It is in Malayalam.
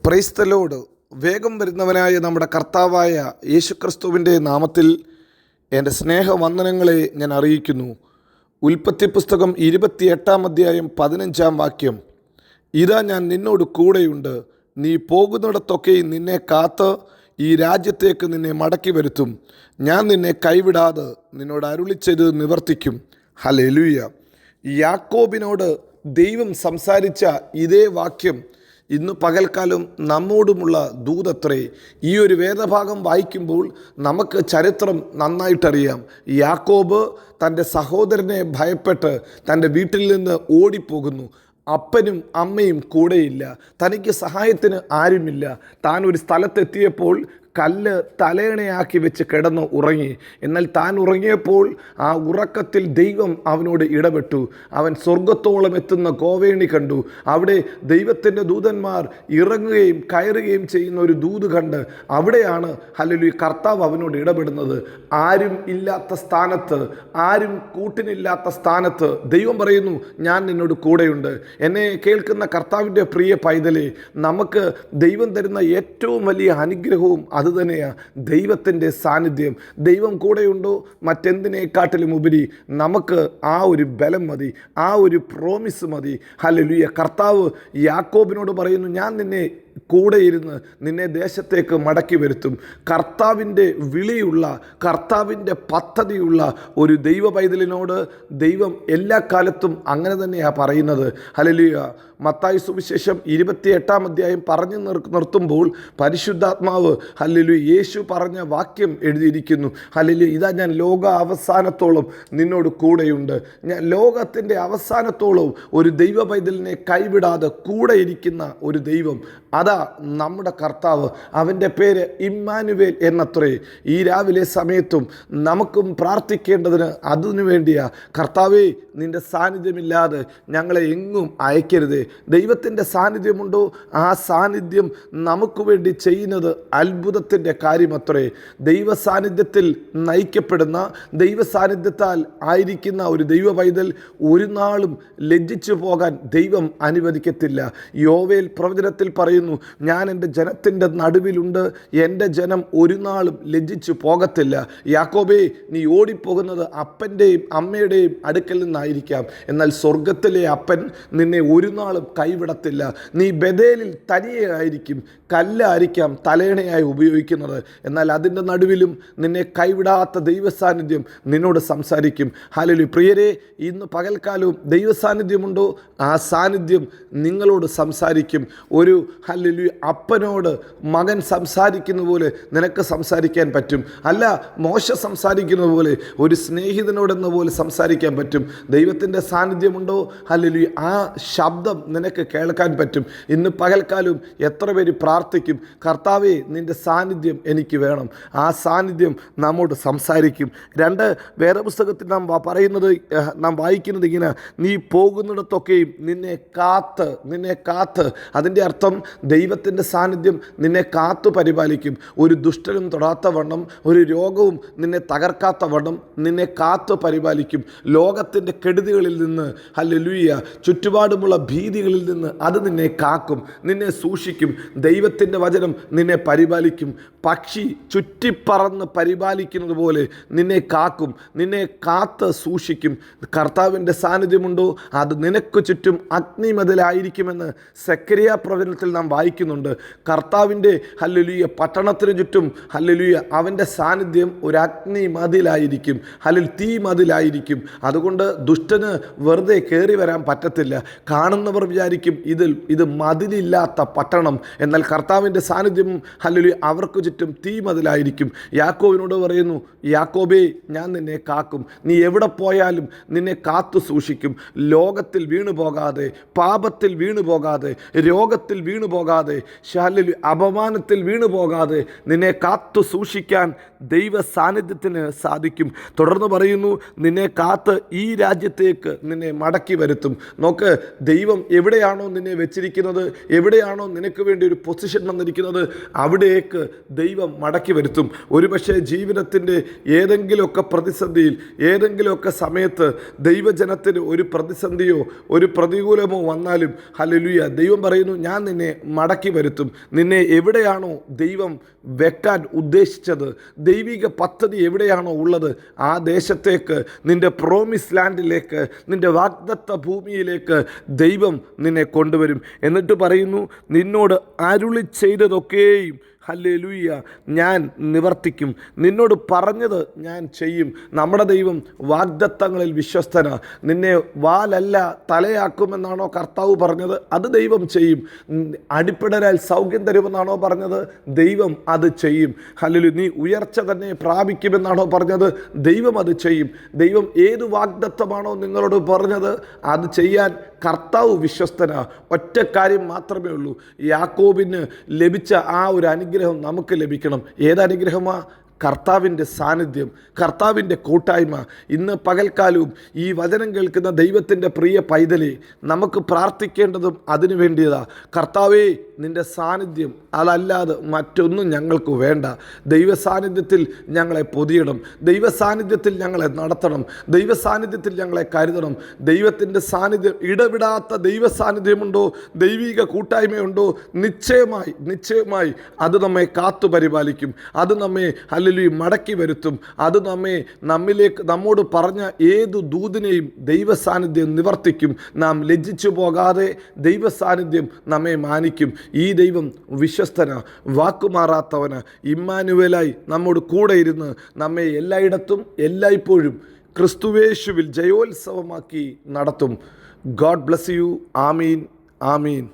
Praise the Lord. വേഗം വരുന്നവനായ നമ്മുടെ കർത്താവായ യേശുക്രിസ്തുവിൻ്റെ നാമത്തിൽ എൻ്റെ സ്നേഹവന്ദനങ്ങളെ ഞാൻ അറിയിക്കുന്നു. ഉൽപ്പത്തി പുസ്തകം 28-15 ഇതാ ഞാൻ നിന്നോട് കൂടെയുണ്ട്, നീ പോകുന്നിടത്തൊക്കെയും നിന്നെ കാത്ത് ഈ രാജ്യത്തേക്ക് നിന്നെ മടക്കി വരുത്തും, ഞാൻ നിന്നെ കൈവിടാതെ നിന്നോട് അരുളിച്ചത് നിവർത്തിക്കും. ഹല്ലേലൂയ. യാക്കോബിനോട് ദൈവം സംസാരിച്ച ഇതേ വാക്യം ഇന്ന് പകൽക്കാലം നമ്മോടുമുള്ള ദൂതത്രേ. ഈ ഒരു വേദഭാഗം വായിക്കുമ്പോൾ നമുക്ക് ചരിത്രം നന്നായിട്ടറിയാം. യാക്കോബ് തൻ്റെ സഹോദരനെ ഭയപ്പെട്ട് തൻ്റെ വീട്ടിൽ നിന്ന് ഓടിപ്പോകുന്നു. അപ്പനും അമ്മയും കൂടെയില്ല, തനിക്ക് സഹായത്തിന് ആരുമില്ല. താൻ ഒരു സ്ഥലത്തെത്തിയപ്പോൾ കല്ല് തലയണയാക്കി വെച്ച് കിടന്ന് ഉറങ്ങി. എന്നാൽ താൻ ഉറങ്ങിയപ്പോൾ ആ ഉറക്കത്തിൽ ദൈവം അവനോട് ഇടപെട്ടു. അവൻ സ്വർഗത്തോളം എത്തുന്ന ഗോവേണി കണ്ടു. അവിടെ ദൈവത്തിൻ്റെ ദൂതന്മാർ ഇറങ്ങുകയും കയറുകയും ചെയ്യുന്ന ഒരു ദൂത് കണ്ട് അവിടെയാണ് ഹല്ലേലൂയ കർത്താവ് അവനോട് ഇടപെടുന്നത്. ആരും ഇല്ലാത്ത സ്ഥാനത്ത്, ആരും കൂട്ടിനില്ലാത്ത സ്ഥാനത്ത് ദൈവം പറയുന്നു, ഞാൻ നിന്നോട് കൂടെയുണ്ട്. എന്നെ കേൾക്കുന്ന കർത്താവിൻ്റെ പ്രിയ പൈതലേ, നമുക്ക് ദൈവം തരുന്ന ഏറ്റവും വലിയ അനുഗ്രഹവും അതുതന്നെയാണ് ദൈവത്തിൻ്റെ സാന്നിധ്യം. ദൈവം കൂടെയുണ്ടോ, മറ്റെന്തിനേക്കാട്ടിലും ഉപരി നമുക്ക് ആ ഒരു ബലം മതി, ആ ഒരു പ്രോമിസ് മതി. ഹല്ലേലൂയ. കർത്താവ് യാക്കോബിനോട് പറയുന്നു, ഞാൻ നിന്നെ കൂടെ ഇരുന്ന് നിന്നെ ദേശത്തേക്ക് മടക്കി വരുത്തും. കർത്താവിൻ്റെ വിളിയുള്ള, കർത്താവിൻ്റെ പദ്ധതിയുള്ള ഒരു ദൈവ പൈതലിനോട് ദൈവം എല്ലാ കാലത്തും അങ്ങനെ തന്നെയാണ് പറയുന്നത്. ഹല്ലേലൂയ. മത്തായി സുവിശേഷം 28 പറഞ്ഞു നിർത്തുമ്പോൾ പരിശുദ്ധാത്മാവ് ഹല്ലേലൂയ യേശു പറഞ്ഞ വാക്യം എഴുതിയിരിക്കുന്നു. ഹല്ലേലൂയ. ഇതാ ഞാൻ ലോക അവസാനത്തോളം നിന്നോട് കൂടെയുണ്ട്. ഞാൻ ലോകത്തിൻ്റെ അവസാനത്തോളം ഒരു ദൈവ പൈതലിനെ കൈവിടാതെ കൂടെ ഇരിക്കുന്ന ഒരു ദൈവം, അതാ നമ്മുടെ കർത്താവ്. അവൻ്റെ പേര് ഇമ്മാനുവേൽ എന്നത്രേ. ഈ രാവിലെ സമയത്തും നമുക്കും പ്രാർത്ഥിക്കേണ്ടതിന് അതിനു വേണ്ടിയാ. കർത്താവേ, നിൻ്റെ സാന്നിധ്യമില്ലാതെ ഞങ്ങളെ എങ്ങും അയക്കരുതേ. ദൈവത്തിൻ്റെ സാന്നിധ്യമുണ്ടോ, ആ സാന്നിധ്യം നമുക്ക് വേണ്ടി ചെയ്യുന്നത് അത്ഭുതത്തിൻ്റെ കാര്യമത്രേ. ദൈവ സാന്നിധ്യത്തിൽ നയിക്കപ്പെടുന്ന, ദൈവ സാന്നിധ്യത്താൽ ആയിരിക്കുന്ന ഒരു ദൈവ പൈതൽ ഒരു നാളും ലജ്ജിച്ചു പോകാൻ ദൈവം അനുവദിക്കത്തില്ല. യോവേൽ പ്രവചനത്തിൽ പറയുന്നു, ഞാൻ എൻ്റെ ജനത്തിൻ്റെ നടുവിലുണ്ട്, എൻ്റെ ജനം ഒരു നാളും ലജ്ജിച്ചു പോകത്തില്ല. യാക്കോബേ, നീ ഓടിപ്പോകുന്നത് അപ്പൻ്റെയും അമ്മയുടെയും അടുക്കൽ നിന്നായിരിക്കാം, എന്നാൽ സ്വർഗത്തിലെ അപ്പൻ നിന്നെ ഒരു നാളും കൈവിടത്തില്ല. നീ ബഥേലിൽ തനിയെ ആയിരിക്കും, കല്ലായിരിക്കാം തലയണയായി ഉപയോഗിക്കുന്നത്, എന്നാൽ അതിൻ്റെ നടുവിലും നിന്നെ കൈവിടാത്ത ദൈവ സാന്നിധ്യം നിന്നോട് സംസാരിക്കും. ഹല്ലേലൂയ. പ്രിയരെ, ഇന്ന് പകൽക്കാലവും ദൈവ സാന്നിധ്യമുണ്ടോ, ആ സാന്നിധ്യം നിങ്ങളോട് സംസാരിക്കും. ഒരു ഹല്ലേലൂയ അപ്പനോട് മകൻ സംസാരിക്കുന്ന പോലെ നിനക്ക് സംസാരിക്കാൻ പറ്റും. അല്ല, മോശ സംസാരിക്കുന്ന പോലെ ഒരു സ്നേഹിതനോടെന്ന പോലെ സംസാരിക്കാൻ പറ്റും. ദൈവത്തിൻ്റെ സാന്നിധ്യമുണ്ടോ, ഹല്ലേലൂയ ആ ശബ്ദം നിനക്ക് കേൾക്കാൻ പറ്റും. ഇന്ന് പകൽക്കാലവും എത്ര പേര് പ്രാർത്ഥിക്കും, കർത്താവേ, നിൻ്റെ സാന്നിധ്യം എനിക്ക് വേണം. ആ സാന്നിധ്യം നമ്മോട് സംസാരിക്കും. 2 വേദപുസ്തകത്തിൽ നാം വായിക്കുന്നത് ഇങ്ങനെ, നീ പോകുന്നിടത്തൊക്കെയും നിന്നെ കാത്ത്. അതിൻ്റെ അർത്ഥം ദൈവത്തിൻ്റെ സാന്നിധ്യം നിന്നെ കാത്തു പരിപാലിക്കും. ഒരു ദുഷ്ടനും തൊടാത്ത വണ്ണം, ഒരു രോഗവും നിന്നെ തകർക്കാത്ത വണ്ണം നിന്നെ കാത്തു പരിപാലിക്കും. ലോകത്തിൻ്റെ കെടുതികളിൽ നിന്ന്, ഹല്ലേലൂയ, ചുറ്റുപാടുമുള്ള ഭീതികളിൽ നിന്ന് അത് നിന്നെ കാക്കും, നിന്നെ സൂക്ഷിക്കും. ദൈവത്തിൻ്റെ വചനം നിന്നെ പരിപാലിക്കും. പക്ഷി ചുറ്റിപ്പറന്ന് പരിപാലിക്കുന്നത് പോലെ നിന്നെ കാക്കും, നിന്നെ കാത്ത് സൂക്ഷിക്കും. കർത്താവിൻ്റെ സാന്നിധ്യമുണ്ടോ, അത് നിനക്ക് ചുറ്റും അഗ്നിമതിലായിരിക്കുമെന്ന് സെക്കറിയ പ്രവചനത്തിൽ നാം വായിക്കുന്നുണ്ട്. കർത്താവിൻ്റെ ഹല്ലേലൂയ പട്ടണത്തിന് ചുറ്റും ഹല്ലേലൂയ അവൻ്റെ സാന്നിധ്യം ഒരു അഗ്നി മതിലായിരിക്കും, തീ മതിലായിരിക്കും. അതുകൊണ്ട് ദുഷ്ടന് വെറുതെ കയറി വരാൻ പറ്റത്തില്ല. കാണുന്നവർ വിചാരിക്കും ഇത് മതിലില്ലാത്ത പട്ടണം, എന്നാൽ കർത്താവിൻ്റെ സാന്നിധ്യം ഹല്ലേലൂയ അവർക്ക് ചുറ്റും തീ മതിലായിരിക്കും. യാക്കോബിനോട് പറയുന്നു, യാക്കോബേ, ഞാൻ നിന്നെ കാക്കും. നീ എവിടെ പോയാലും നിന്നെ കാത്തു സൂക്ഷിക്കും. ലോകത്തിൽ വീണു പോകാതെ, പാപത്തിൽ വീണു പോകാതെ, രോഗത്തിൽ വീണു പോകാതെ, അപമാനത്തിൽ വീണു പോകാതെ നിന്നെ കാത്തു സൂക്ഷിക്കാൻ ദൈവ സാന്നിധ്യത്തിന് സാധിക്കും. തുടർന്ന് പറയുന്നു, നിന്നെ കാത്ത് ഈ രാജ്യത്തേക്ക് നിന്നെ മടക്കി വരുത്തും. നോക്ക്, ദൈവം എവിടെയാണോ നിന്നെ വെച്ചിരിക്കുന്നത്, എവിടെയാണോ നിനക്ക് വേണ്ടി ഒരു പൊസിഷൻ വന്നിരിക്കുന്നത്, അവിടേക്ക് ദൈവം മടക്കി വരുത്തും. ഒരുപക്ഷെ ജീവിതത്തിൻ്റെ ഏതെങ്കിലുമൊക്കെ പ്രതിസന്ധിയിൽ, ഏതെങ്കിലുമൊക്കെ സമയത്ത് ദൈവജനത്തിന് ഒരു പ്രതിസന്ധിയോ ഒരു പ്രതികൂലമോ വന്നാലും ഹല്ലേലൂയ ദൈവം പറയുന്നു, ഞാൻ നിന്നെ മടക്കി മടക്കി വരുത്തും. നിന്നെ എവിടെയാണോ ദൈവം വെക്കാൻ ഉദ്ദേശിച്ചത്, ദൈവിക പദ്ധതി എവിടെയാണോ ഉള്ളത്, ആ ദേശത്തേക്ക്, നിൻ്റെ പ്രോമിസ് ലാൻഡിലേക്ക്, നിൻ്റെ വാഗ്ദത്ത ഭൂമിയിലേക്ക് ദൈവം നിന്നെ കൊണ്ടുവരും. എന്നിട്ട് പറയുന്നു, നിന്നോട് അരുളി ചെയ്തതൊക്കെയും ഹല്ലേലൂയ ഞാൻ നിവർത്തിക്കും. നിന്നോട് പറഞ്ഞത് ഞാൻ ചെയ്യും. നമ്മുടെ ദൈവം വാഗ്ദത്തങ്ങളിൽ വിശ്വസ്തന. നിന്നെ വാലല്ല തലയാക്കുമെന്നാണോ കർത്താവ് പറഞ്ഞത്? അത് ദൈവം ചെയ്യും. അടിപ്പിടരാൽ സൗഖ്യം തരുമെന്നാണോ പറഞ്ഞത്? ദൈവം അത് ചെയ്യും. ഹല്ലേലൂയ. നീ ഉയർച്ച തന്നെ പ്രാപിക്കുമെന്നാണോ പറഞ്ഞത്? ദൈവം അത് ചെയ്യും. ദൈവം ഏത് വാഗ്ദത്തമാണോ നിങ്ങളോട് പറഞ്ഞത് അത് ചെയ്യാൻ കർത്താവ് വിശ്വസ്തന. ഒറ്റ കാര്യം മാത്രമേ ഉള്ളൂ, യാക്കോബിന് ലഭിച്ച ആ ഒരു അനുഗ്രഹം നമുക്ക് ലഭിക്കണം. ഏതനുഗ്രഹമാ? കർത്താവിൻ്റെ സാന്നിധ്യം, കർത്താവിൻ്റെ കൂട്ടായ്മ. ഇന്ന് പകൽക്കാലവും ഈ വചനം കേൾക്കുന്ന ദൈവത്തിൻ്റെ പ്രിയ പൈതലേ, നമുക്ക് പ്രാർത്ഥിക്കേണ്ടതും അതിനു വേണ്ടിയതാ. കർത്താവേ, നിൻ്റെ സാന്നിധ്യം, അതല്ലാതെ മറ്റൊന്നും ഞങ്ങൾക്ക് വേണ്ട. ദൈവ സാന്നിധ്യത്തിൽ ഞങ്ങളെ പൊതിയണം. ദൈവ സാന്നിധ്യത്തിൽ ഞങ്ങളെ നടത്തണം. ദൈവ സാന്നിധ്യത്തിൽ ഞങ്ങളെ കരുതണം. ദൈവത്തിൻ്റെ സാന്നിധ്യം, ഇടവിടാത്ത ദൈവ സാന്നിധ്യമുണ്ടോ, ദൈവിക കൂട്ടായ്മയുണ്ടോ, നിശ്ചയമായി അത് നമ്മെ കാത്തു പരിപാലിക്കും. അത് നമ്മെ മടക്കി വരുത്തും. അത് നമ്മോട് പറഞ്ഞ ഏതു ദൂതിനെയും ദൈവ സാന്നിധ്യം നിവർത്തിക്കും. നാം ലജ്ജിച്ചു പോകാതെ ദൈവ സാന്നിധ്യം നമ്മെ മാനിക്കും. ഈ ദൈവം വിശ്വസ്തന, വാക്കുമാറാത്തവന്, ഇമ്മാനുവേലായി നമ്മോട് കൂടെ ഇരുന്ന് നമ്മെ എല്ലായിടത്തും എല്ലായ്പ്പോഴും ക്രിസ്തുവേശുവിൽ ജയോത്സവമാക്കി നടത്തും. God bless you. Amin, Amin.